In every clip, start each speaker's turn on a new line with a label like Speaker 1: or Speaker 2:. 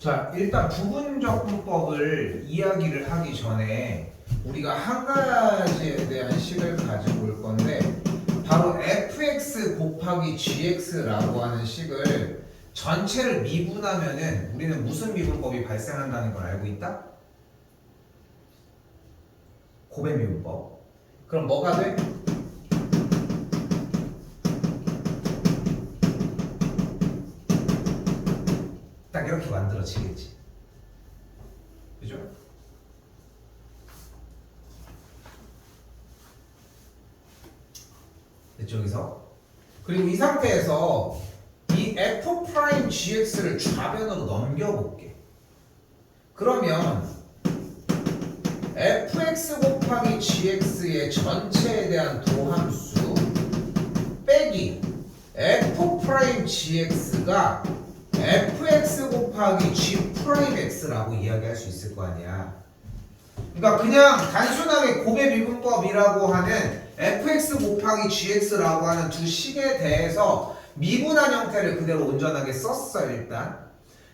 Speaker 1: 자, 일단 부분적분법을 이야기를 하기 전에 우리가 한 가지에 대한 식을 가지고 올 건데 바로 fx 곱하기 gx라고 하는 식을 전체를 미분하면은 우리는 무슨 미분법이 발생한다는 걸 알고 있다? 곱의 미분법. 그럼 뭐가 돼? 딱 이렇게 만들어지겠지. 그죠? 이쪽에서. 그리고 이 상태에서 이 f'gx를 좌변으로 넘겨볼게. 그러면 fx 곱하기 gx의 전체에 대한 도함수 빼기 f'gx가 fx 곱하기 g'x라고 이야기할 수 있을 거 아니야. 그러니까 그냥 단순하게 곱의 미분법이라고 하는 fx 곱하기 gx라고 하는 두 식에 대해서 미분한 형태를 그대로 온전하게 썼어 일단.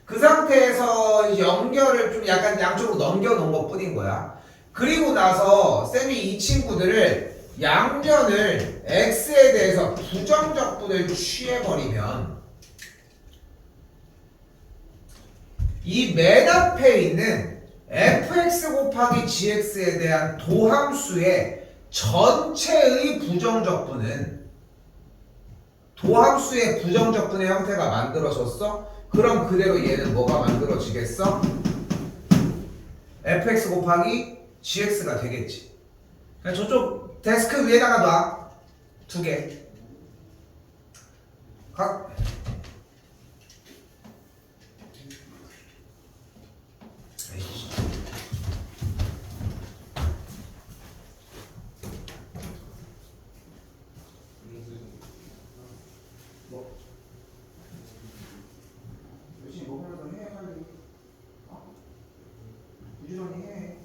Speaker 1: 그 상태에서 연결을 좀 약간 양쪽으로 넘겨놓은 것 뿐인 거야. 그리고 나서 쌤이 이 친구들을 양변을 x에 대해서 부정적분을 취해버리면 이 맨 앞에 있는 fx 곱하기 gx에 대한 도함수의 전체의 부정적분은 도함수의 부정적분의 형태가 만들어졌어? 그럼 그대로 얘는 뭐가 만들어지겠어? fx 곱하기 gx가 되겠지. 그냥 저쪽 데스크 위에다가 놔. 두 개. 각. 부지런히 해.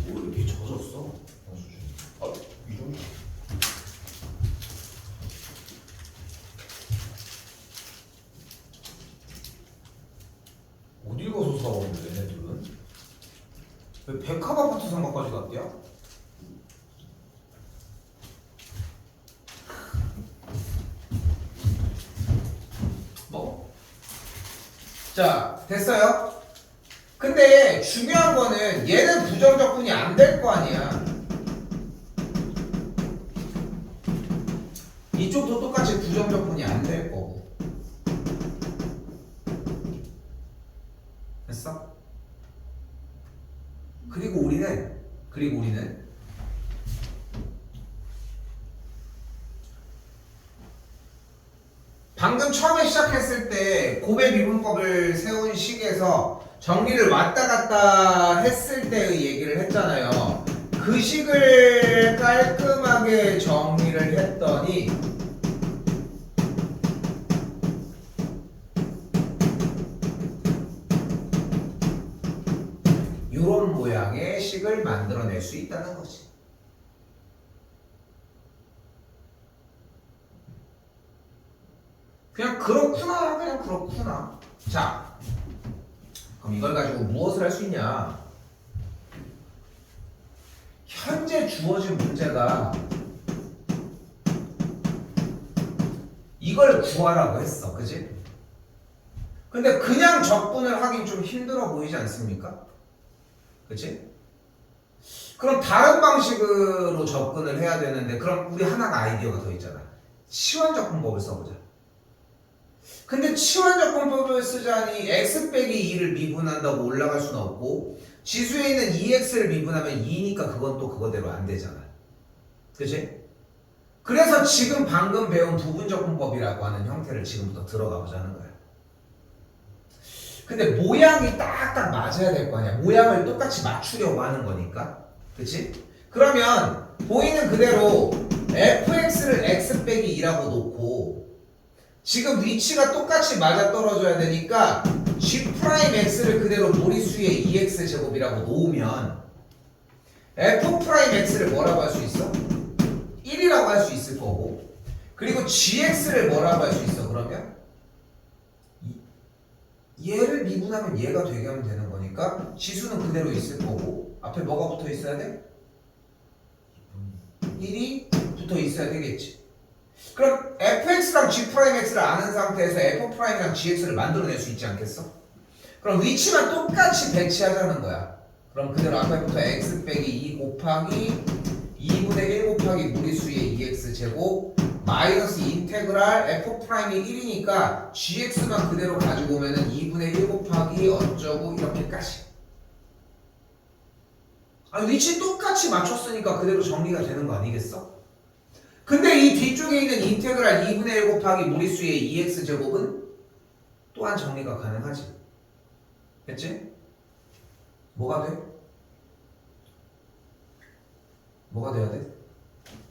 Speaker 1: 뭐 이렇게 젖었어? 이 정도. 어딜 가서 사왔는데 얘네들은? 왜 백합아파트 상가까지 갔대요? 뭐? 자, 됐어요? 근데 중요한 거는 얘는 부정적분이 안 될 거 아니야. 이쪽도 똑같이 부정적분이 안 될 거고. 됐어? 그리고 우리는 방금 처음에 시작했을 때 곱의 미분법을 세운 식에서 정리를 왔다 갔다 했을 때의 얘기를 했잖아요. 그 식을 깔끔하게 정리를 했더니 이런 모양의 식을 만들어낼 수 있다는 거지. 그냥 그렇구나. 자, 그럼 이걸 가지고 무엇을 할 수 있냐? 현재 주어진 문제가 이걸 구하라고 했어, 그지? 근데 그냥 적분을 하긴 좀 힘들어 보이지 않습니까? 그치? 그럼 다른 방식으로 접근을 해야 되는데 그럼 우리 하나가 아이디어가 더 있잖아. 치환적분법을 써보자. 근데 치환적분법을 쓰자니 x 빼기 2를 미분한다고 올라갈 수는 없고 지수에 있는 2x를 미분하면 2니까 그건 또 그거대로 안 되잖아. 그치? 그래서 지금 방금 배운 부분적분법이라고 하는 형태를 지금부터 들어가 보자는 거야. 근데 모양이 딱딱 맞아야 될 거 아니야. 모양을 똑같이 맞추려고 하는 거니까. 그치? 그러면 보이는 그대로 fx를 x 빼기 2라고 놓고 지금 위치가 똑같이 맞아떨어져야 되니까 G'X를 그대로 무리수의 2x 제곱이라고 놓으면 F'X를 뭐라고 할 수 있어? 1이라고 할 수 있을 거고, 그리고 Gx를 뭐라고 할 수 있어? 그러면 얘를 미분하면 얘가 되게 하면 되는 거니까 지수는 그대로 있을 거고, 앞에 뭐가 붙어 있어야 돼? 1이 붙어 있어야 되겠지. 그럼 fx랑 g'x를 아는 상태에서 f'이랑 gx를 만들어낼 수 있지 않겠어? 그럼 위치만 똑같이 배치하자는 거야. 그럼 그대로 앞에부터 x 빼기 2 곱하기 2분의 1 곱하기 무리수의 2x 제곱 마이너스 인테그랄 f'이 1이니까 gx만 그대로 가지고 오면은 2분의 1 곱하기 어쩌고 이렇게까지. 아니 위치 똑같이 맞췄으니까 그대로 정리가 되는 거 아니겠어? 근데 이 뒤쪽에 있는 인테그랄 2분의 1 곱하기 무리수의 2x 제곱은 또한 정리가 가능하지. 됐지? 뭐가 돼? 뭐가 돼야 돼?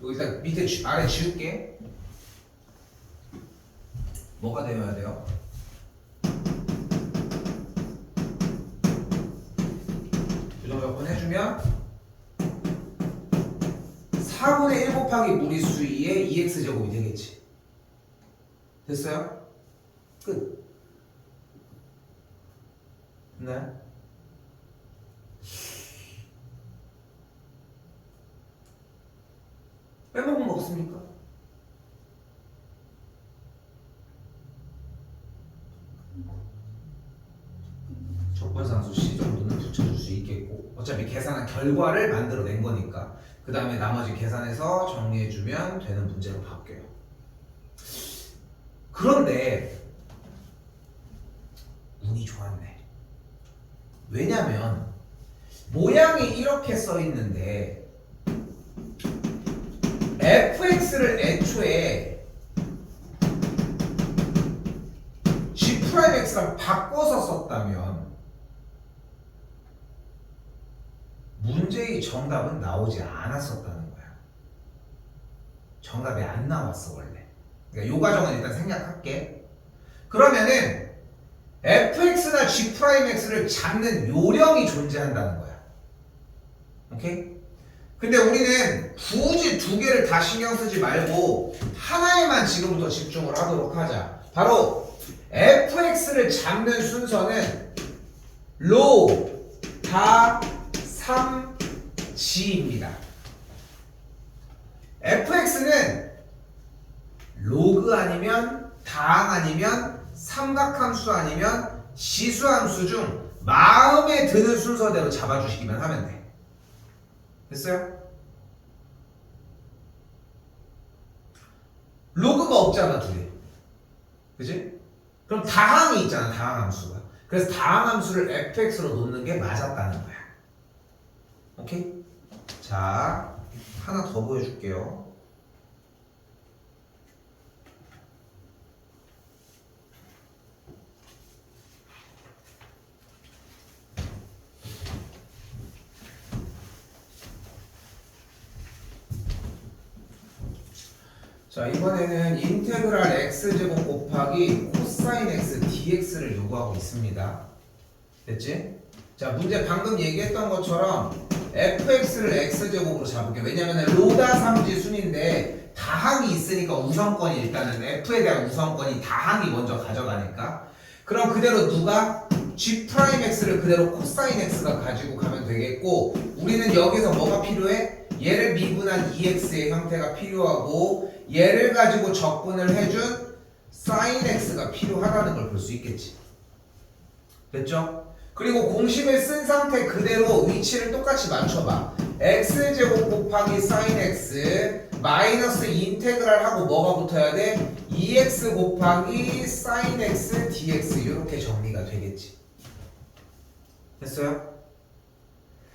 Speaker 1: 여기 일단 밑에 아래 지울게. 뭐가 되어야 돼요? 교정 적분 해주면 4분의 1 곱하기 무리수의 2x 제곱이 되겠지. 됐어요? 끝. 네. 빼먹은 거 없습니까? 적분상수 C 정도는 붙여줄 수 있겠고, 어차피 계산한 결과를 만들어낸 거니까 그 다음에 나머지 계산해서 정리해주면 되는 문제로 바뀌어요. 그런데 운이 좋았네. 왜냐면 모양이 이렇게 써 있는데 fx를 애초에 g'x랑 바꿔서 썼다면 문제의 정답은 나오지 않았었다는 거야. 정답이 안 나왔어 원래. 그러니까 이 과정은 일단 생략할게. 그러면은 fx나 g'x를 잡는 요령이 존재한다는 거야. 오케이? 근데 우리는 굳이 두 개를 다 신경 쓰지 말고 하나에만 지금부터 집중을 하도록 하자. 바로 fx를 잡는 순서는 로, 다, 3, g입니다. fx는 로그 아니면 다항 아니면 삼각함수 아니면 지수함수 중 마음에 드는 순서대로 잡아주시기만 하면 돼. 됐어요? 로그가 없잖아 둘이. 그치? 그럼 다항이 있잖아 다항함수가. 그래서 다항함수를 fx로 놓는 게 맞았다는 거야. 오케이? 자, 하나 더 보여줄게요. 자, 이번에는 인테그랄 x제곱 곱하기 코사인 x dx를 요구하고 있습니다. 됐지? 자, 문제 방금 얘기했던 것처럼 fx를 x제곱으로 잡을게요. 왜냐면 로다 삼지 순인데 다항이 있으니까 우선권이 일단은 f에 대한 우선권이 다항이 먼저 가져가니까. 그럼 그대로 누가 g'x를 그대로 코사인 x가 가지고 가면 되겠고, 우리는 여기서 뭐가 필요해? 얘를 미분한 2x의 형태가 필요하고 얘를 가지고 적분을 해준 sin x가 필요하다는 걸 볼 수 있겠지. 됐죠? 그리고 공식을 쓴 상태 그대로 위치를 똑같이 맞춰봐. x제곱 곱하기 sin x 마이너스 인테그랄 하고 뭐가 붙어야 돼? 2x 곱하기 sin x dx 이렇게 정리가 되겠지. 됐어요?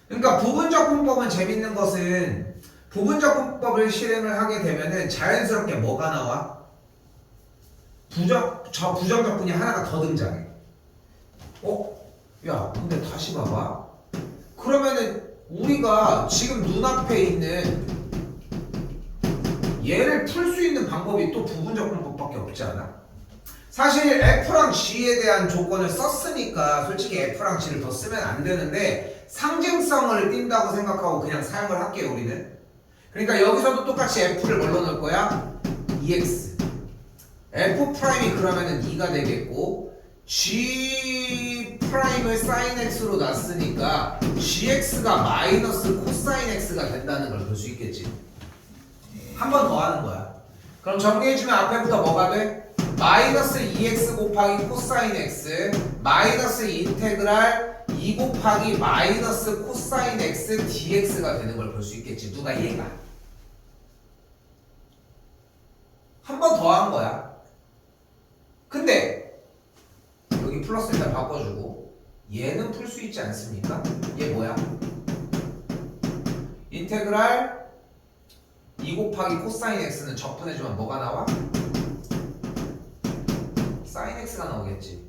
Speaker 1: 그러니까 부분적 분법은 재밌는 것은 부분적 분법을 실행을 하게 되면은 자연스럽게 뭐가 나와? 부정적분이 하나가 더 등장해. 야, 근데 다시 봐봐. 그러면은 우리가 지금 눈앞에 있는 얘를 풀 수 있는 방법이 또 부분적 분법밖에 없지 않아? 사실 F랑 G에 대한 조건을 썼으니까 솔직히 F랑 G를 더 쓰면 안 되는데 상징성을 띈다고 생각하고 그냥 사용을 할게요 우리는. 그러니까 여기서도 똑같이 F를 뭘로 넣을 거야? EX. F 프라임이 그러면은 2가 되겠고 G 프라임을 sin X로 놨으니까 GX가 마이너스 코사인 X가 된다는 걸 볼 수 있겠지. 한 번 더 하는 거야. 그럼 정리해주면 앞에부터 뭐가 돼? 마이너스 2x 곱하기 코사인 x 마이너스 인테그랄 2 곱하기 마이너스 코사인 x dx가 되는 걸 볼 수 있겠지. 누가 얘가 한 번 더 한 거야. 근데 여기 플러스 일단 바꿔주고 얘는 풀 수 있지 않습니까? 얘 뭐야? 인테그랄 2 곱하기 코사인 x는 적분해주면 뭐가 나와? sin x가 나오겠지.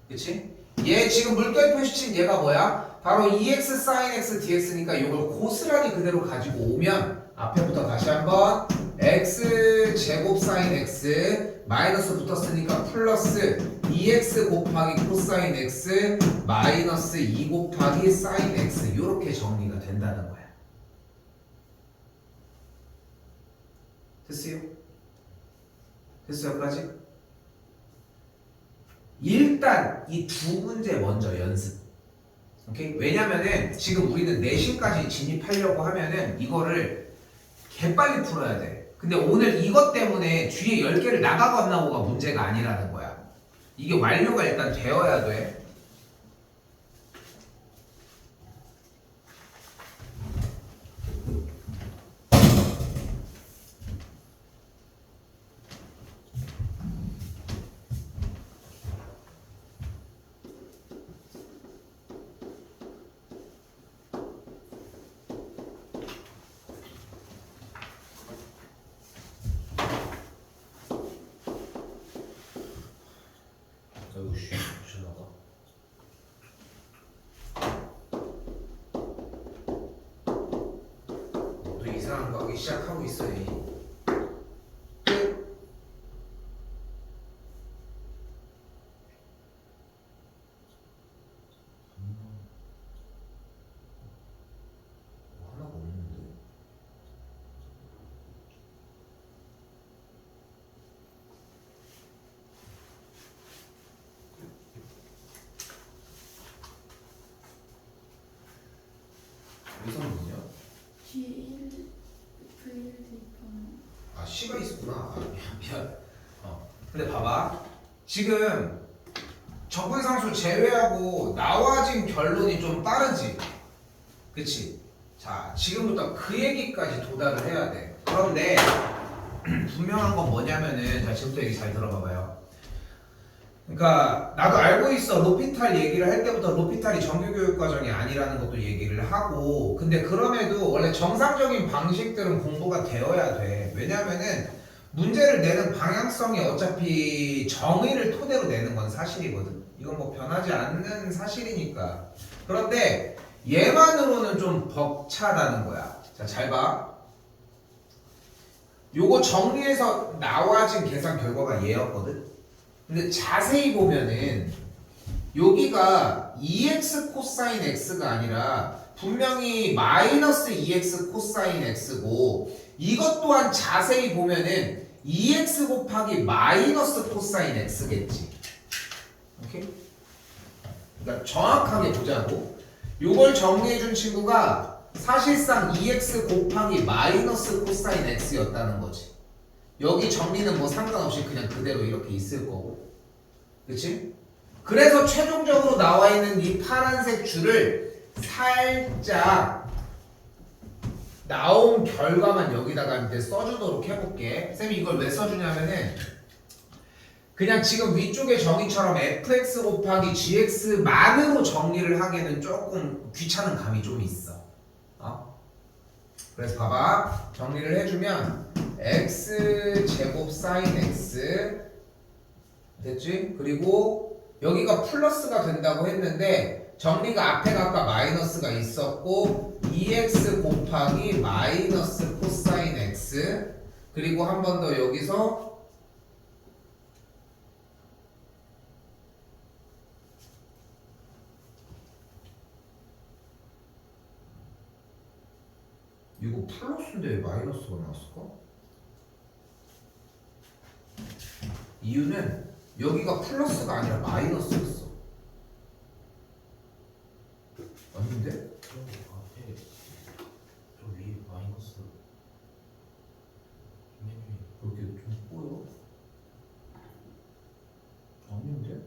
Speaker 1: 그치? 얘 지금 물결 표시친 얘가 뭐야? 바로 2x sin x dx니까 이걸 고스란히 그대로 가지고 오면 앞에부터 다시 한번 x 제곱 sin x 마이너스 붙었으니까 플러스 2x 곱하기 코사인 x 마이너스 2 곱하기 sin x 이렇게 정리가 된다는 거야. 됐어요? 됐어요? 여기까지? 일단 이 두 문제 먼저 연습. 오케이? 왜냐면은 지금 우리는 내신까지 진입하려고 하면은 이거를 개빨리 풀어야 돼. 근데 오늘 이것 때문에 뒤에 10개를 나가고 안 나고가 문제가 아니라는 거야. 이게 완료가 일단 되어야 돼. 아이고 씨, 미쳤나봐. 또 이상한 거 하기 시작하고 있어. 얘. 하나가 없는데. 여기서 뭐냐?
Speaker 2: G1 V1 대입하면
Speaker 1: 아, C가 있었구나. 아, 미안. 근데 봐봐. 지금 적분상수 제외하고 나와진 결론이 좀 빠르지? 그치? 자, 지금부터 그 얘기까지 도달을 해야 돼. 그런데 분명한 건 뭐냐면은, 자, 지금부터 얘기 잘 들어봐봐요. 그러니까 나도 알고 있어. 로피탈 얘기를 할 때부터 로피탈이 정규교육 과정이 아니라는 것도 얘기를 하고, 근데 그럼에도 원래 정상적인 방식들은 공부가 되어야 돼. 왜냐면은 문제를 내는 방향성이 어차피 정의를 토대로 내는 건 사실이거든. 이건 뭐 변하지 않는 사실이니까. 그런데 얘만으로는 좀 벅차다는 거야. 자, 잘 봐. 요거 정리해서 나와진 계산 결과가 얘였거든. 근데 자세히 보면은 여기가 2x 코사인 x가 아니라 분명히 마이너스 2x 코사인 x고, 이것 또한 자세히 보면은 2x 곱하기 마이너스 코사인 x겠지. 오케이? 그러니까 정확하게 보자고. 요걸 정리해준 친구가 사실상 2x 곱하기 마이너스 코사인 x였다는 거지. 여기 정리는 뭐 상관없이 그냥 그대로 이렇게 있을 거고. 그치? 그래서 최종적으로 나와 있는 이 파란색 줄을 살짝 나온 결과만 여기다가 이제 써주도록 해볼게. 쌤이 이걸 왜 써주냐면은 그냥 지금 위쪽의 정의처럼 fx 곱하기 gx만으로 정리를 하기에는 조금 귀찮은 감이 좀 있어. 그래서 봐봐. 정리를 해주면 x 제곱 sin x 됐지? 그리고 여기가 플러스가 된다고 했는데 정리가 앞에가 아까 마이너스가 있었고 2x 곱하기 마이너스 코사인 x, 그리고 한 번 더 여기서 이거 플러스인데 왜 마이너스가 나왔을까? 이유는 여기가 플러스가 아니라 마이너스였어. 아닌데?
Speaker 3: 저 앞에 저 위에 마이너스 맨 위에
Speaker 1: 그렇게 좀 보여? 아닌데?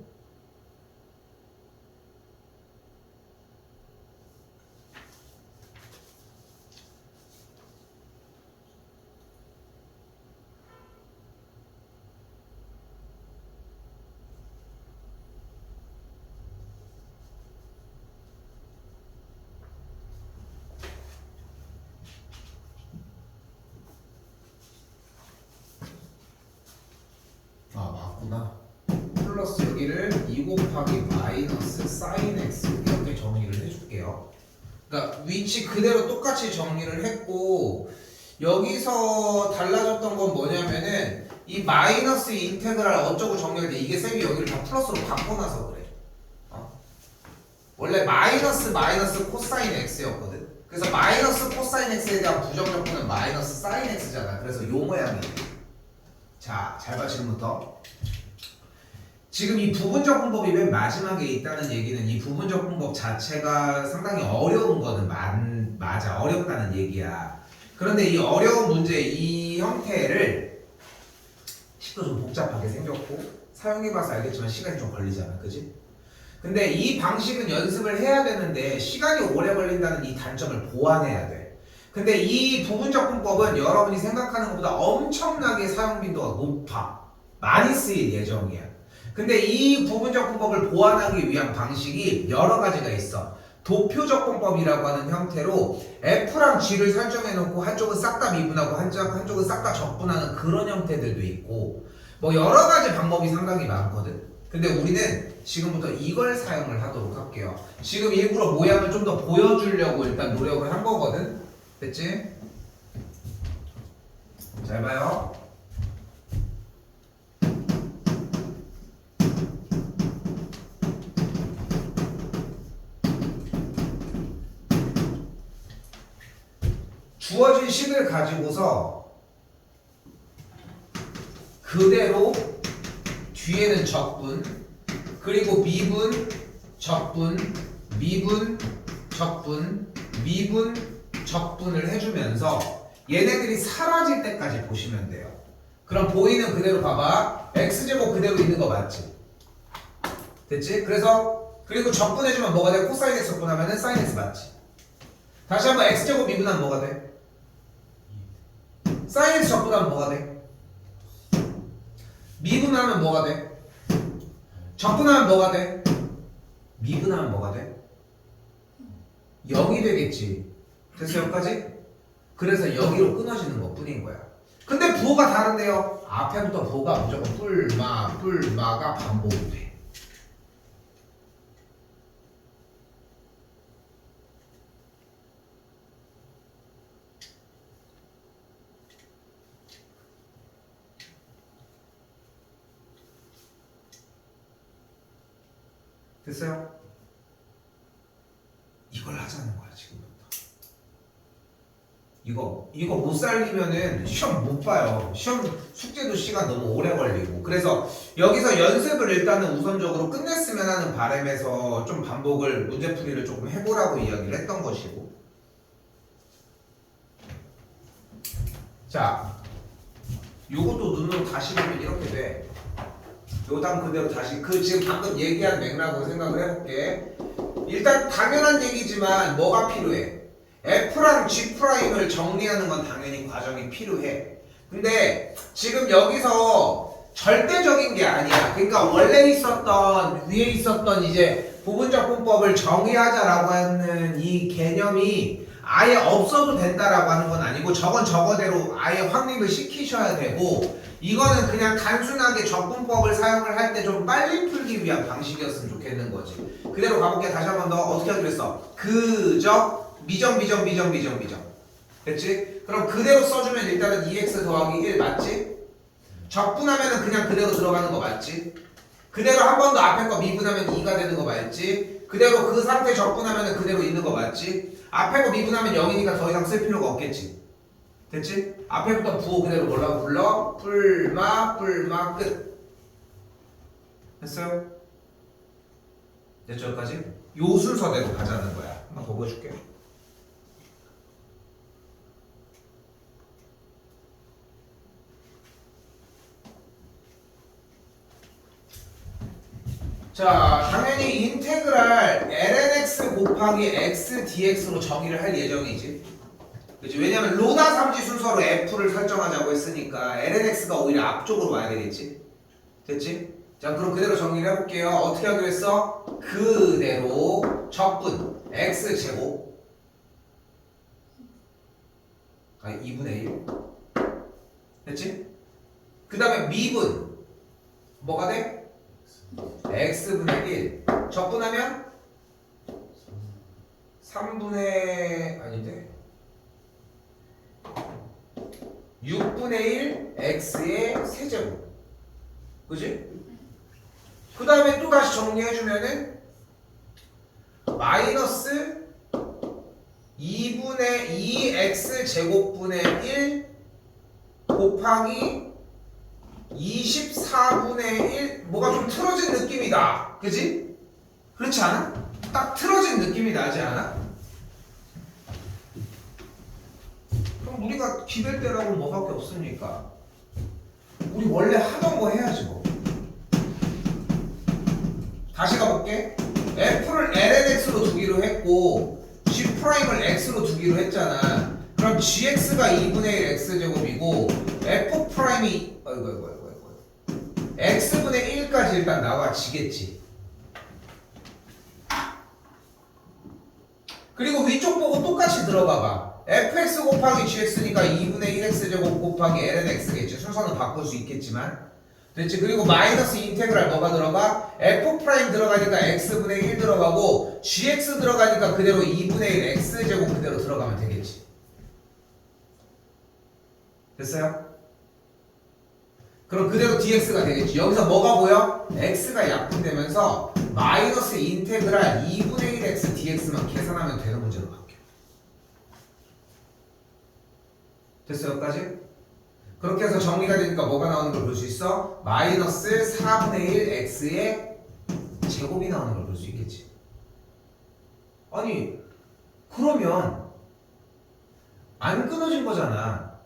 Speaker 1: 아 맞구나. 플러스 여기를 2 곱하기 마이너스 사인 x 이렇게 정리를 해줄게요. 그러니까 위치 그대로 똑같이 정리를 했고 여기서 달라졌던 건 뭐냐면은 이 마이너스 인테그랄 어쩌고 정리할 때 이게 쌤이 여기를 다 플러스로 바꿔놔서 그래. 원래 마이너스 코사인 x였거든. 그래서 마이너스 코사인 x에 대한 부정적분은 마이너스 사인 x잖아. 그래서 요 모양이. 자, 잘 봐 지금부터. 지금 이 부분적 분법이 맨 마지막에 있다는 얘기는 이 부분적 분법 자체가 상당히 어려운 거는 맞아. 어렵다는 얘기야. 그런데 이 어려운 문제 이 형태를 식도 좀 복잡하게 생겼고 사용해봐서 알겠지만 시간이 좀 걸리잖아. 그지? 근데 이 방식은 연습을 해야 되는데 시간이 오래 걸린다는 이 단점을 보완해야 돼. 근데 이 부분적 분법은 여러분이 생각하는 것보다 엄청나게 사용 빈도가 높아. 많이 쓰일 예정이야. 근데 이 부분적 분법을 보완하기 위한 방식이 여러 가지가 있어. 도표적 분법이라고 하는 형태로 F랑 G를 설정해 놓고 한쪽은 싹 다 미분하고 한쪽은 싹 다 적분하는 그런 형태들도 있고 뭐 여러 가지 방법이 상당히 많거든. 근데 우리는 지금부터 이걸 사용을 하도록 할게요. 지금 일부러 모양을 좀 더 보여주려고 일단 노력을 한 거거든. 됐지? 잘 봐요. 주어진 식을 가지고서 그대로 뒤에는 적분 그리고 미분 적분 미분 적분 미분 적분을 해주면서 얘네들이 사라질 때까지 보시면 돼요. 그럼 보이는 그대로 봐봐. x제곱 그대로 있는 거 맞지? 됐지? 그리고 적분해주면 뭐가 돼? 코사인 x 적분하면 사인 x 맞지? 다시 한번 x제곱 미분하면 뭐가 돼? 사인 x 적분하면 뭐가 돼? 미분하면 뭐가 돼? 적분하면 뭐가 돼? 미분하면 뭐가 돼? 0이 되겠지. 됐어 여기까지? 그래서 여기로 끊어지는 것 뿐인 거야. 근데 부호가 다른데요. 앞에부터 부호가 무조건 뿔마가 반복이 돼. 됐어요? 이걸 하자는 거야 지금부터. 이거 못 살리면은 시험 못 봐요. 시험 숙제도 시간 너무 오래 걸리고. 그래서 여기서 연습을 일단은 우선적으로 끝냈으면 하는 바람에서 좀 반복을 문제풀이를 조금 해보라고 이야기를 했던 것이고. 자, 요것도 눈으로 다시 보면 이렇게 돼. 요 당 그대로 다시 지금 방금 얘기한 맥락으로 생각을 해볼게. 일단 당연한 얘기지만 뭐가 필요해? F랑 G'을 정리하는 건 당연히 과정이 필요해. 근데 지금 여기서 절대적인 게 아니야. 그러니까 원래 있었던 위에 있었던 이제 부분적 분법을 정의하자라고 하는 이 개념이 아예 없어도 된다라고 하는 건 아니고 저건 저거대로 아예 확립을 시키셔야 되고 이거는 그냥 단순하게 적분법을 사용을 할 때 좀 빨리 풀기 위한 방식이었으면 좋겠는 거지. 그대로 가볼게. 다시 한 번 더. 어떻게 하기로 했어? 그적 미정 됐지? 그럼 그대로 써주면 일단은 2x 더하기 1 맞지? 적분하면은 그냥 그대로 들어가는 거 맞지? 그대로 한 번 더 앞에 거 미분하면 2가 되는 거 맞지? 그대로 그 상태 적분하면 그대로 있는 거 맞지? 앞에 거 미분하면 0이니까 더 이상 쓸 필요가 없겠지? 됐지? 앞에부터 부호 그대로 뭐라고 불러? 뿔마 끝. 됐어요? 됐죠 여기까지? 요 순서대로 가자는 거야. 한번 더 보여줄게. 자, 당연히 인테그랄 lnx 곱하기 x dx로 정의를 할 예정이지. 그치? 왜냐면 로다 삼지 순서로 f를 설정하자고 했으니까 lnx가 오히려 앞쪽으로 와야 되겠지. 됐지? 자, 그럼 그대로 정리를 해볼게요. 어떻게 하기로 했어? 그대로 적분 x제곱 2분의 1 됐지? 그 다음에 미분 뭐가 돼? x분의 1 적분하면 3분의 아닌데 6분의 1 x의 세제곱 그지? 그 다음에 또 다시 정리해주면은 마이너스 2분의 2x 제곱분의 1 곱하기 24분의 1 뭐가 좀 틀어진 느낌이다 그지? 그렇지 않아? 딱 틀어진 느낌이 나지 않아? 그럼 우리가 기댈 때라고는 뭐밖에 없으니까 우리 원래 하던 거 해야지 뭐. 다시 가볼게. f를 lnx로 두기로 했고 g'을 x로 두기로 했잖아. 그럼 gx가 2분의 1 x제곱이고 f'이 x분의 1까지 일단 나와지겠지. 그리고 위쪽 보고 똑같이 들어가봐. fx 곱하기 gx니까 2분의 1x제곱 곱하기 lnx겠지. 순서는 바꿀 수 있겠지만 됐지? 그리고 마이너스 인테그랄 뭐가 들어가? f' 들어가니까 x분의 1 들어가고 gx 들어가니까 그대로 2분의 1 x제곱 그대로 들어가면 되겠지. 됐어요? 그럼 그대로 dx가 되겠지. 여기서 뭐가 보여? x가 약분되면서 마이너스 인테그랄 2분의 1 x dx만 계산하면 되는 문제로 바뀌어. 됐어요? 여기까지? 그렇게 해서 정리가 되니까 뭐가 나오는 걸 볼 수 있어? 마이너스 4분의 1 x의 제곱이 나오는 걸 볼 수 있겠지. 아니 그러면 안 끊어진 거잖아.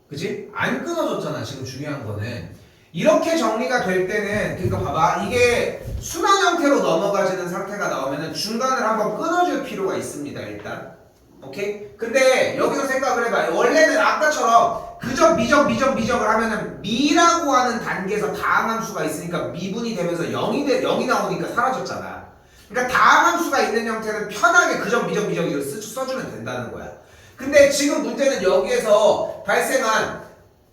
Speaker 1: 그치? 안 끊어졌잖아. 지금 중요한 거는 이렇게 정리가 될 때는 그러니까 봐봐 이게 순환 형태로 넘어가지는 상태가 나오면은 중간을 한번 끊어줄 필요가 있습니다. 일단 오케이? 근데 여기서 생각을 해봐. 원래는 아까처럼 그저 미적을 하면은 미라고 하는 단계에서 다항함수가 있으니까 미분이 되면서 0이 나오니까 사라졌잖아. 그러니까 다항함수가 있는 형태는 편하게 그저 미적을 써주면 된다는 거야. 근데 지금 문제는 여기에서 발생한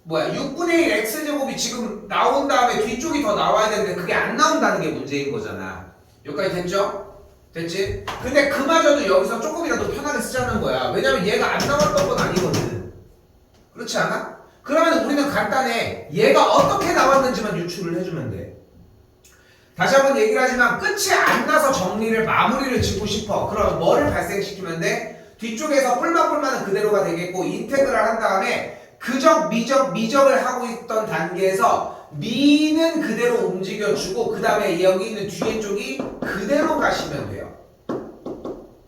Speaker 1: 6분의 1 x제곱이 지금 나온 다음에 뒤쪽이 더 나와야 되는데 그게 안 나온다는 게 문제인 거잖아. 여기까지 됐죠? 됐지? 근데 그마저도 여기서 조금이라도 편하게 쓰자는 거야. 왜냐면 얘가 안 나왔던 건 아니거든. 그렇지 않아? 그러면 우리는 간단해. 얘가 어떻게 나왔는지만 유추를 해주면 돼. 다시 한번 얘기를 하지만 끝이 안 나서 정리를 마무리를 짓고 싶어. 그럼 뭐를 발생시키면 돼? 뒤쪽에서 뿔마는 그대로가 되겠고 인테그랄 한 다음에 그적 미적을 하고 있던 단계에서 미는 그대로 움직여주고 그 다음에 여기 있는 뒤에 쪽이 그대로 가시면 돼요.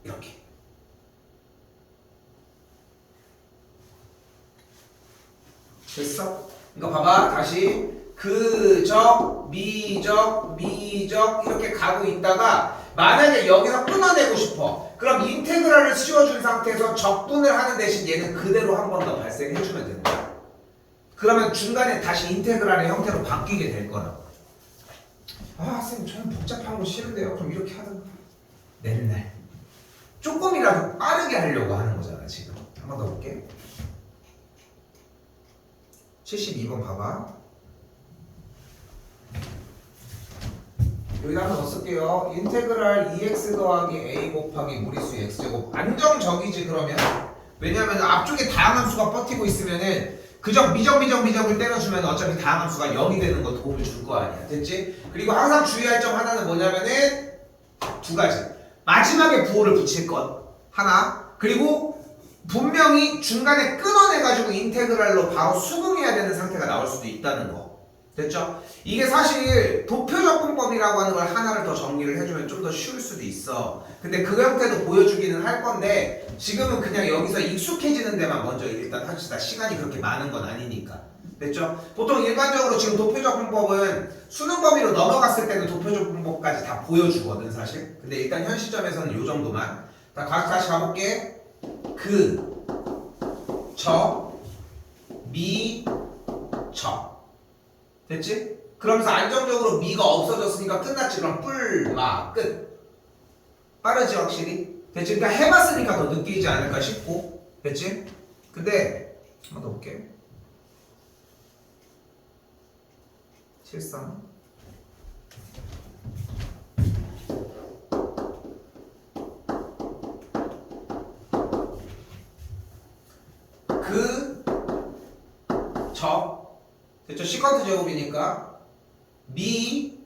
Speaker 1: 이렇게. 됐어? 그러니까 봐봐 다시 그적 미적 이렇게 가고 있다가 만약에 여기서 끊어내고 싶어. 그럼 인테그랄을 씌워준 상태에서 적분을 하는 대신 얘는 그대로 한 번 더 발생해주면 된다. 그러면 중간에 다시 인테그랄의 형태로 바뀌게 될 거라고. 아 쌤 저는 복잡한 거 싫은데요. 그럼 이렇게 하든가. 맨날 조금이라도 빠르게 하려고 하는 거잖아 지금. 한 번 더 볼게. 72번 봐봐. 여기다 하나 더 쓸게요. 인테그랄 2x 더하기 a 곱하기 무리수 x제곱 안정적이지 그러면. 왜냐면 앞쪽에 다항함수가 버티고 있으면은 그저 미적을 때려주면 어차피 다항 함수가 0이 되는 거 도움을 줄 거 아니야. 됐지? 그리고 항상 주의할 점 하나는 뭐냐면은 두 가지. 마지막에 부호를 붙일 것 하나. 그리고 분명히 중간에 끊어내가지고 인테그랄로 바로 수긍해야 되는 상태가 나올 수도 있다는 거. 됐죠? 이게 사실 도표적분법이라고 하는 걸 하나를 더 정리를 해주면 좀 더 쉬울 수도 있어. 근데 그 형태도 보여주기는 할 건데 지금은 그냥 여기서 익숙해지는 데만 먼저 일단 합시다. 시간이 그렇게 많은 건 아니니까. 됐죠? 보통 일반적으로 지금 도표적분법은 수능 범위로 넘어갔을 때는 도표적분법까지 다 보여주거든 사실. 근데 일단 현 시점에서는 요 정도만. 다시 가볼게. 그, 저, 미, 저. 됐지? 그러면서 안정적으로 미가 없어졌으니까 끝났지. 그럼 뿔, 마, 끝. 빠르지 확실히? 됐지? 그러니까 해봤으니까 더 느끼지 않을까 싶고. 됐지? 근데 한 번 더 볼게. 73 그, 저. 됐죠? 시컨트 제곱이니까 미,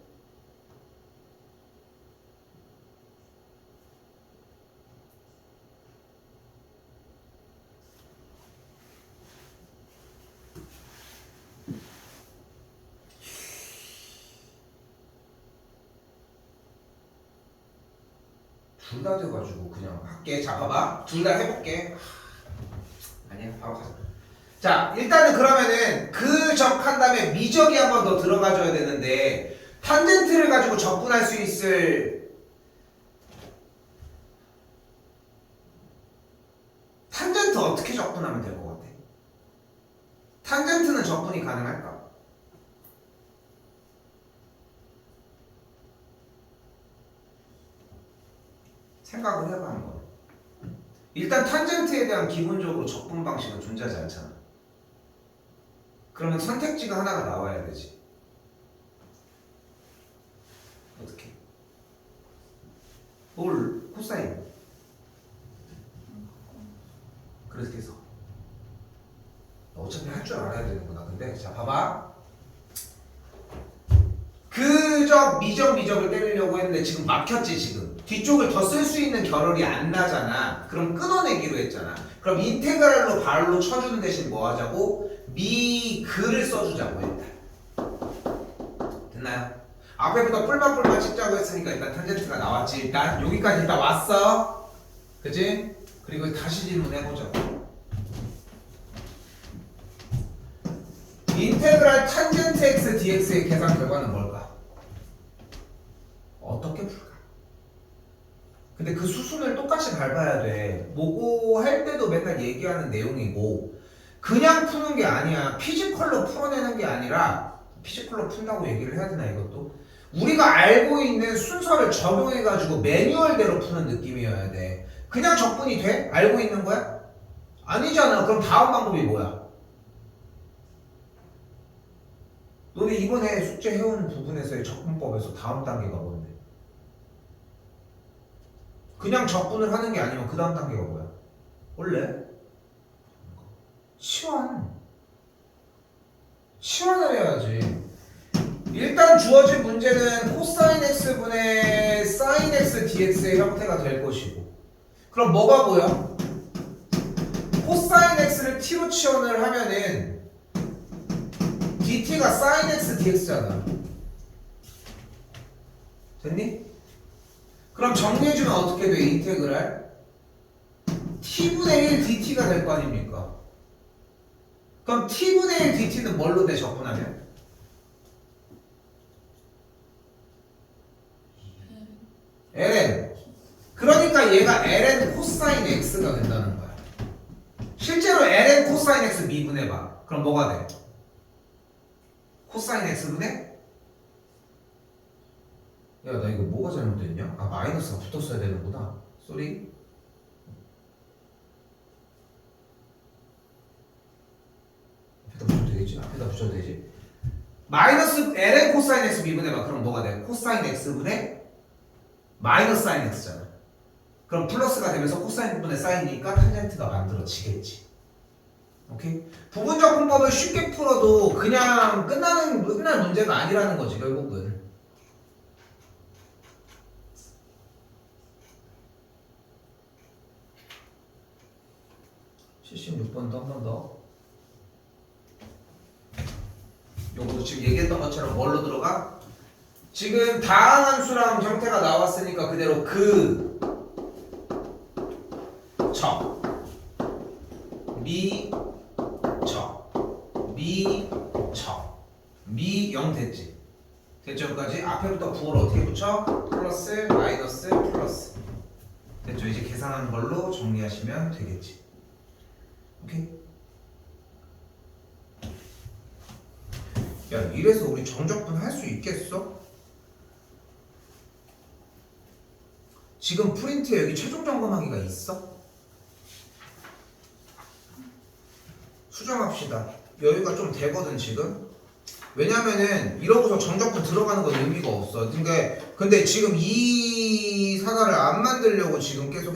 Speaker 1: 둘 다 돼가지고 그냥 할게. 자 봐봐. 둘 다 해볼게. 아니야 바로 가자. 자 일단은 그러면은 그 적한 다음에 미적이 한 번 더 들어가줘야 되는데 탄젠트를 가지고 접근할 수 있을 탄젠트 어떻게 접근하면 될 것 같아? 탄젠트는 접근이 가능할까? 생각을 해봐 한번. 일단 탄젠트에 대한 기본적으로 접근 방식은 존재하지 않잖아. 그러면 선택지가 하나가 나와야 되지. 어떻게? 뭘? 코사인. 그래서 계속. 어차피 할 줄 알아야 되는구나. 근데 자 봐봐. 그적 미적을 때리려고 했는데 지금 막혔지 지금. 뒤쪽을 더 쓸 수 있는 결혈이 안 나잖아. 그럼 끊어내기로 했잖아. 그럼 인테그랄로 발로 쳐주는 대신 뭐 하자고? 미그를 써주자고 했다. 됐나요? 앞에부터 뿔만 찍자고 했으니까 일단 탄젠트가 나왔지. 일단 여기까지 일단 왔어. 그치? 그리고 다시 질문해보자. 인테그랄 탄젠트 x dx의 계산 결과는 뭘까? 어떻게 풀까? 근데 그 수순을 똑같이 밟아야 돼. 뭐고 할 때도 맨날 얘기하는 내용이고 그냥 푸는 게 아니야. 피지컬로 풀어내는 게 아니라 피지컬로 푼다고 얘기를 해야 되나 이것도? 우리가 알고 있는 순서를 적용해가지고 매뉴얼대로 푸는 느낌이어야 돼. 그냥 적분이 돼? 알고 있는 거야? 아니잖아. 그럼 다음 방법이 뭐야? 너네 이번에 숙제 해온 부분에서의 적분법에서 다음 단계가 뭔데? 그냥 적분을 하는 게 아니면 그 다음 단계가 뭐야? 원래 치환을 해야지. 일단 주어진 문제는 코사인 x분의 사인 x dx의 형태가 될 것이고 그럼 뭐가 보여? 코사인 x를 t로 치환을 하면은 dt가 사인 x dx잖아. 됐니? 그럼 정리해주면 어떻게 돼? 인테그랄 t분의 1 dt가 될 거 아닙니까? 그럼 t분의 1 dt는 뭘로 돼 적분하면? ln. 그러니까 얘가 ln 코사인 x가 된다는 거야. 실제로 ln 코사인 x 미분해봐. 그럼 뭐가 돼? 코사인 x분의? 야, 나 이거 뭐가 잘못됐냐? 아, 마이너스가 붙었어야 되는구나. 쏘리. 앞에다 붙여도 되겠지? 앞에다 붙여도 되지? 마이너스 ln 코사인 x 미분해봐. 그럼 뭐가 돼? 코사인 x분의 마이너스 사인 x잖아. 그럼 플러스가 되면서 코사인 분의 사인이니까 탄젠트가 만들어지겠지. 오케이? 부분적 분법을 쉽게 풀어도 그냥 끝날 문제가 아니라는 거지 결국은. (76번도) 한 번 더. 요거 지금 얘기했던 것처럼 뭘로 들어가? 지금 다항함수랑 형태가 나왔으니까 그대로 그 적, 미, 적, 미, 적, 미 0 됐지? 됐죠? 여기까지? 앞에부터 부호를 어떻게 붙여? 플러스, 마이너스, 플러스. 됐죠? 이제 계산하는 걸로 정리하시면 되겠지. 오케이? 야, 이래서 우리 정적분 할 수 있겠어? 지금 프린트에 여기 최종 점검하기가 있어? 수정합시다. 여유가 좀 되거든 지금. 왜냐면은 이러고서 정적분 들어가는 건 의미가 없어. 근데 지금 이 사과를 안 만들려고 지금 계속